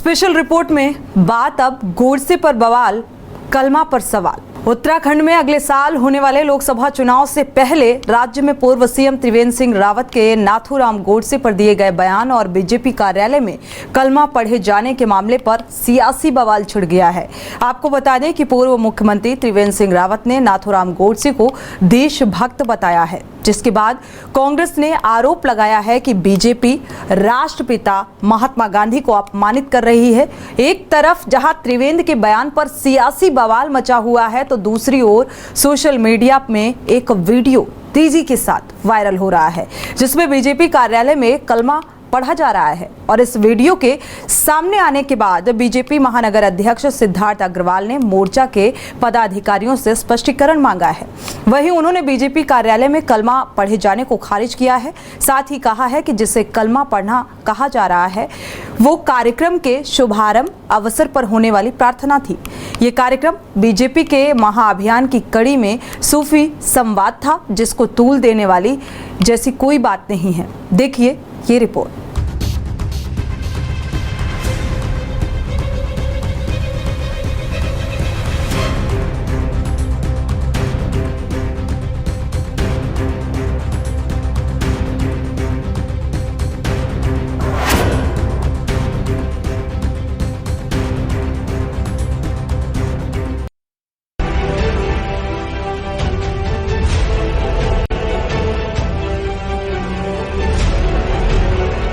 Special report में बात अब गोडसे पर बवाल, कलमा पर सवाल। उत्तराखंड में अगले साल होने वाले लोकसभा चुनाव से पहले राज्य में पूर्व सीएम त्रिवेंद्र सिंह रावत के नाथूराम गोडसे पर दिए गए बयान और बीजेपी कार्यालय में कलमा पढ़े जाने के मामले पर सियासी बवाल छिड़ गया है। आपको बता दें कि पूर्व मुख्यमंत्री त्रिवेंद्र सिंह रावत ने नाथूराम गोडसे को देशभक्त बताया है, जिसके बाद कांग्रेस ने आरोप लगाया है कि बीजेपी राष्ट्रपिता महात्मा गांधी को अपमानित कर रही है। एक तरफ जहां त्रिवेंद्र के बयान पर सियासी बवाल मचा हुआ है, तो दूसरी ओर सोशल मीडिया में एक वीडियो तेजी के साथ वायरल हो रहा है, जिसमें बीजेपी कार्यालय में कलमा पढ़ा जा रहा है। और इस वीडियो के सामने आने के बाद बीजेपी महानगर अध्यक्ष सिद्धार्थ अग्रवाल ने मोर्चा के पदाधिकारियों से स्पष्टीकरण मांगा है। वहीं उन्होंने बीजेपी कार्यालय में कलमा पढ़े जाने को खारिज किया है। साथ ही कहा है कि जिसे कलमा पढ़ना कहा जा रहा है, वो कार्यक्रम के शुभारंभ अवसर पर होने वाली प्रार्थना थी। ये कार्यक्रम बीजेपी के महाअभियान की कड़ी में सूफी संवाद था, जिसको तूल देने वाली जैसी कोई बात नहीं है। देखिए ये रिपोर्ट।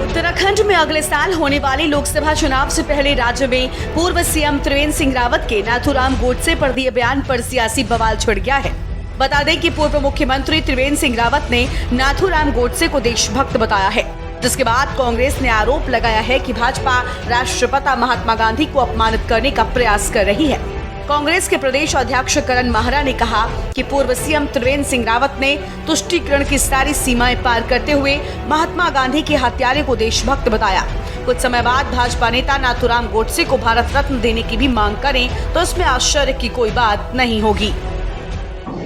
उत्तराखंड में अगले साल होने वाले लोकसभा चुनाव से पहले राज्य में पूर्व सीएम त्रिवेंद्र सिंह रावत के नाथूराम गोडसे पर दिए बयान पर सियासी बवाल छिड़ गया है। बता दें कि पूर्व मुख्यमंत्री त्रिवेंद्र सिंह रावत ने नाथूराम गोडसे को देशभक्त बताया है, जिसके बाद कांग्रेस ने आरोप लगाया है कि भाजपा राष्ट्रपिता महात्मा गांधी को अपमानित करने का प्रयास कर रही है। कांग्रेस के प्रदेश अध्यक्ष करण माहरा ने कहा कि पूर्व सीएम त्रिवेंद्र सिंह रावत ने तुष्टीकरण की सारी सीमाएं पार करते हुए महात्मा गांधी के हत्यारे को देशभक्त बताया। कुछ समय बाद भाजपा नेता नाथूराम गोडसे को भारत रत्न देने की भी मांग करें तो इसमें आश्चर्य की कोई बात नहीं होगी।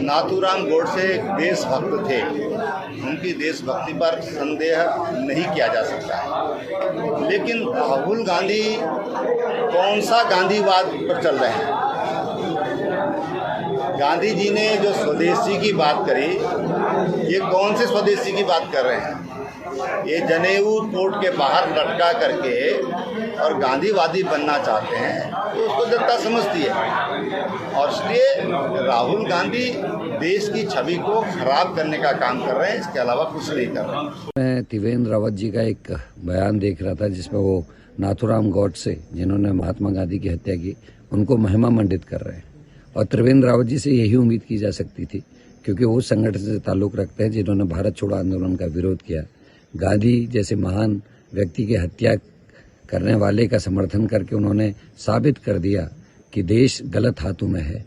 नाथूराम गोडसे देशभक्त थे, उनकी देशभक्ति पर संदेह नहीं किया जा सकता है, लेकिन राहुल गांधी कौन सा गांधीवाद पर चल रहे हैं। गांधी जी ने जो स्वदेशी की बात करी, ये कौन से स्वदेशी की बात कर रहे हैं? ये जनेऊ कोर्ट के बाहर लटका करके और गांधीवादी बनना चाहते हैं, तो उसको जनता समझती है। और इसलिए राहुल गांधी देश की छवि को खराब करने का काम कर रहे हैं, इसके अलावा कुछ नहीं कर रहे। मैं त्रिवेंद्र रावत जी का एक बयान देख रहा था, जिसमें वो नाथूराम गोडसे, जिन्होंने महात्मा गांधी की हत्या की, उनको महिमा मंडित कर रहे हैं। और त्रिवेंद्र रावत जी से यही उम्मीद की जा सकती थी, क्योंकि वो संगठन से ताल्लुक़ रखते हैं जिन्होंने भारत छोड़ो आंदोलन का विरोध किया। गांधी जैसे महान व्यक्ति की हत्या करने वाले का समर्थन करके उन्होंने साबित कर दिया कि देश गलत हाथों में है।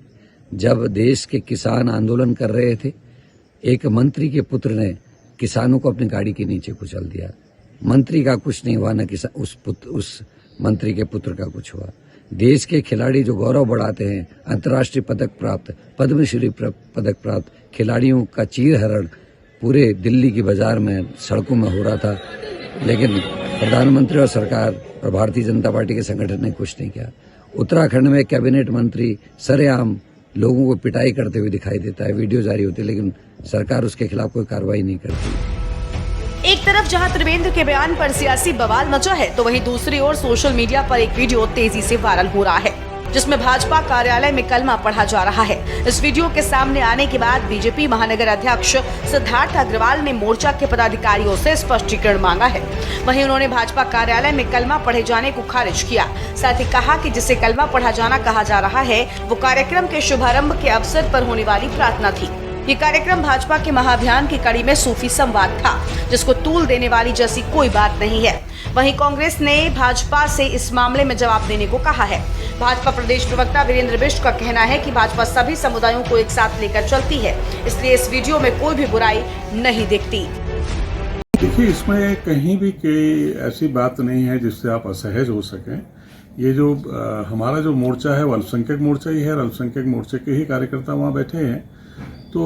जब देश के किसान आंदोलन कर रहे थे, एक मंत्री के पुत्र ने किसानों को अपनी गाड़ी के नीचे कुचल दिया। मंत्री का कुछ नहीं हुआ, न उस मंत्री के पुत्र का कुछ हुआ। देश के खिलाड़ी जो गौरव बढ़ाते हैं, अंतर्राष्ट्रीय पदक प्राप्त, पद्मश्री पदक प्राप्त खिलाड़ियों का चीरहरण पूरे दिल्ली की बाजार में, सड़कों में हो रहा था, लेकिन प्रधानमंत्री और सरकार और भारतीय जनता पार्टी के संगठन ने कुछ नहीं किया। उत्तराखंड में कैबिनेट मंत्री सरेआम लोगों को पिटाई करते हुए दिखाई देता है, वीडियो जारी होती है, लेकिन सरकार उसके खिलाफ कोई कार्रवाई नहीं करती। एक तरफ जहां त्रिवेंद्र के बयान पर सियासी बवाल मचा है, तो वहीं दूसरी ओर सोशल मीडिया पर एक वीडियो तेजी से वायरल हो रहा है, जिसमें भाजपा कार्यालय में कलमा पढ़ा जा रहा है। इस वीडियो के सामने आने के बाद बीजेपी महानगर अध्यक्ष सिद्धार्थ अग्रवाल ने मोर्चा के पदाधिकारियों से स्पष्टीकरण मांगा है। वहीं उन्होंने भाजपा कार्यालय में कलमा पढ़े जाने को खारिज किया। साथ ही कहा कि जिसे कलमा पढ़ा जाना कहा जा रहा है, वो कार्यक्रम के शुभारंभ के अवसर पर होने वाली प्रार्थना थी। ये कार्यक्रम भाजपा के महाअभियान की कड़ी में सूफी संवाद था, जिसको तूल देने वाली जैसी कोई बात नहीं है। वहीं कांग्रेस ने भाजपा से इस मामले में जवाब देने को कहा है। भाजपा प्रदेश प्रवक्ता वीरेंद्र बिष्ट का कहना है कि भाजपा सभी समुदायों को एक साथ लेकर चलती है, इसलिए इस वीडियो में कोई भी बुराई नहीं दिखती। देखिए, इसमें कहीं भी कोई ऐसी बात नहीं है जिससे आप असहज हो सकें। ये जो हमारा जो मोर्चा है वो अल्पसंख्यक मोर्चा ही है, और अल्पसंख्यक मोर्चे के ही कार्यकर्ता वहाँ बैठे हैं। तो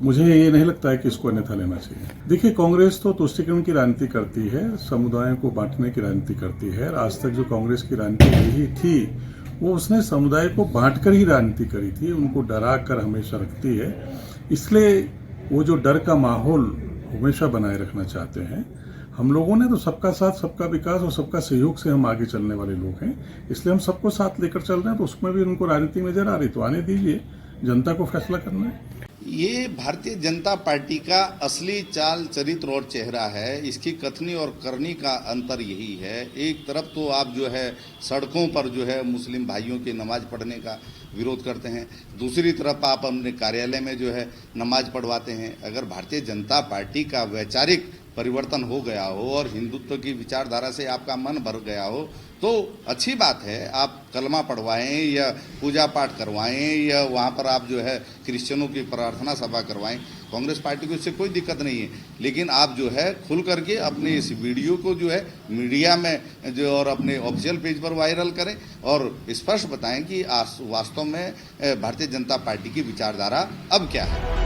मुझे ये नहीं लगता है कि इसको अन्यथा लेना चाहिए। देखिए, कांग्रेस तो तुष्टीकरण की राजनीति करती है, समुदायों को बांटने की राजनीति करती है। आज तक जो कांग्रेस की राजनीति यही थी, वो उसने समुदाय को बांटकर ही राजनीति करी थी, उनको डरा कर हमेशा रखती है। इसलिए वो जो डर का माहौल हमेशा बनाए रखना चाहते हैं। हम लोगों ने तो सबका साथ, सबका विकास और सबका सहयोग से हम आगे चलने वाले लोग हैं, इसलिए हम सबको साथ लेकर चल रहे हैं। तो उसमें भी उनको राजनीति नजर आ रही तो आने दीजिए, जनता को फैसला करना है। ये भारतीय जनता पार्टी का असली चाल चरित्र और चेहरा है। इसकी कथनी और करनी का अंतर यही है। एक तरफ तो आप जो है सड़कों पर जो है मुस्लिम भाइयों की नमाज पढ़ने का विरोध करते हैं, दूसरी तरफ आप अपने कार्यालय में जो है नमाज पढ़वाते हैं। अगर भारतीय जनता पार्टी का वैचारिक परिवर्तन हो गया हो और हिंदुत्व की विचारधारा से आपका मन भर गया हो तो अच्छी बात है, आप कलमा पढ़वाएं या पूजा पाठ करवाएं या वहाँ पर आप जो है क्रिश्चियनों की प्रार्थना सभा करवाएं। कांग्रेस पार्टी को इससे कोई दिक्कत नहीं है, लेकिन आप जो है खुल करके अपने इस वीडियो को जो है मीडिया में जो और अपने ऑफिशियल पेज पर वायरल करें और स्पष्ट बताएं कि वास्तव में भारतीय जनता पार्टी की विचारधारा अब क्या है।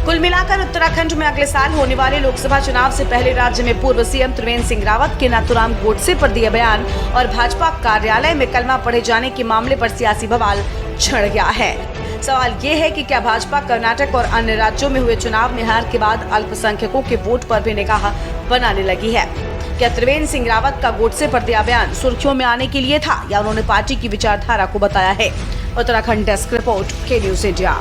कुल मिलाकर उत्तराखंड में अगले साल होने वाले लोकसभा चुनाव से पहले राज्य में पूर्व सीएम त्रिवेंद्र सिंह रावत के नाथूराम गोडसे पर दिए बयान और भाजपा कार्यालय में कलमा पढ़े जाने के मामले पर सियासी बवाल छिड़ गया है। सवाल ये है कि क्या भाजपा कर्नाटक और अन्य राज्यों में हुए चुनाव में हार के बाद अल्पसंख्यकों के वोट पर भी निगाह बनाने लगी है? क्या त्रिवेंद्र सिंह रावत का गोडसे पर दिया बयान सुर्खियों में आने के लिए था या उन्होंने पार्टी की विचारधारा को बताया है? उत्तराखंड डेस्क रिपोर्ट, के न्यूज़ इंडिया।